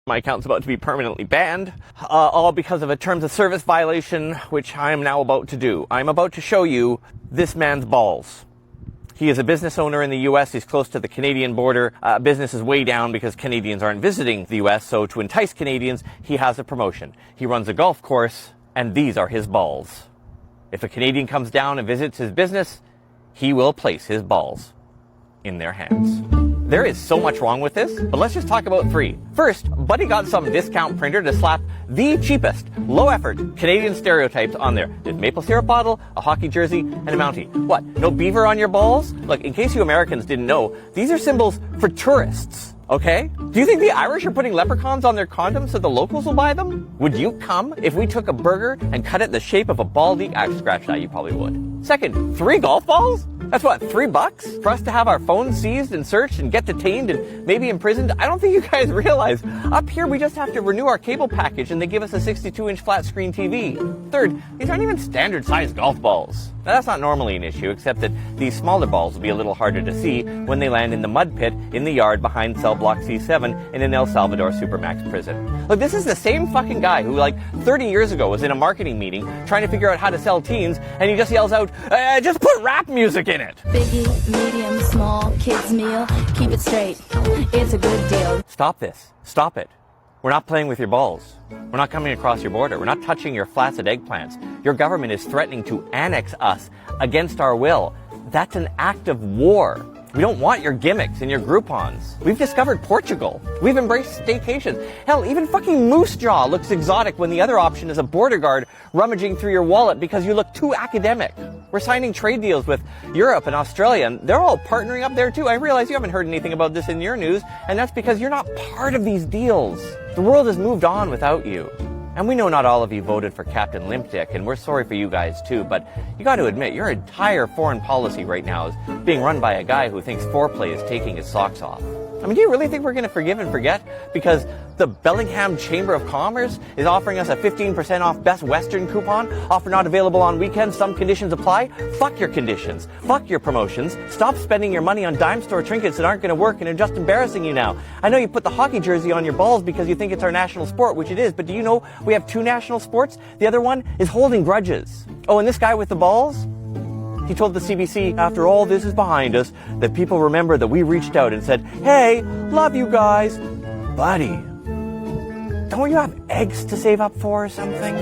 My account's about to be permanently banned, all because of a terms of service violation, which I am now about to do. I'm about to show you this man's balls. He is a business owner in the U.S. He's close to the Canadian border. Business is way down because Canadians aren't visiting the U.S., so to entice Canadians, he has a promotion. He runs a golf course, and these are his balls. If a Canadian comes down and visits his business, he will place his balls in their hands. There is so much wrong with this, but let's just talk about three. First, Buddy got some discount printer to slap the cheapest, low-effort Canadian stereotypes on there. There's maple syrup bottle, a hockey jersey, and a Mountie. What, no beaver on your balls? Look, in case you Americans didn't know, these are symbols for tourists, okay? Do you think the Irish are putting leprechauns on their condoms so the locals will buy them? Would you come if we took a burger and cut it the shape of a baldy? Scratch that, you probably would. Second, 3 golf balls? That's what, $3 for us to have our phones seized and searched and get detained and maybe imprisoned? I don't think you guys realize. Up here, we just have to renew our cable package and they give us a 62-inch flat screen TV. Third, these aren't even standard-sized golf balls. Now, that's not normally an issue, except that these smaller balls will be a little harder to see when they land in the mud pit in the yard behind cell block C7 in an El Salvador Supermax prison. Look, this is the same fucking guy who, like, 30 years ago was in a marketing meeting trying to figure out how to sell teens, and he just yells out, just put rap music in it! Biggie, medium, small, kids meal, keep it straight. It's a good deal. Stop this. Stop it. We're not playing with your balls. We're not coming across your border. We're not touching your flaccid eggplants. Your government is threatening to annex us against our will. That's an act of war. We don't want your gimmicks and your Groupons. We've discovered Portugal. We've embraced staycations. Hell, even fucking Moose Jaw looks exotic when the other option is a border guard rummaging through your wallet because you look too academic. We're signing trade deals with Europe and Australia, and they're all partnering up there too. I realize you haven't heard anything about this in your news, and that's because you're not part of these deals. The world has moved on without you. And we know not all of you voted for Captain Limp Dick, and we're sorry for you guys too, but you got to admit, your entire foreign policy right now is being run by a guy who thinks foreplay is taking his socks off. I mean, do you really think we're going to forgive and forget because the Bellingham Chamber of Commerce is offering us a 15% off Best Western coupon? Offer not available on weekends, some conditions apply? Fuck your conditions. Fuck your promotions. Stop spending your money on dime store trinkets that aren't going to work and are just embarrassing you now. I know you put the hockey jersey on your balls because you think it's our national sport, which it is, but do you know we have 2 national sports? The other one is holding grudges. Oh, and this guy with the balls? He told the CBC, after all this is behind us, that people remember that we reached out and said, hey, love you guys. Buddy, don't you have eggs to save up for or something?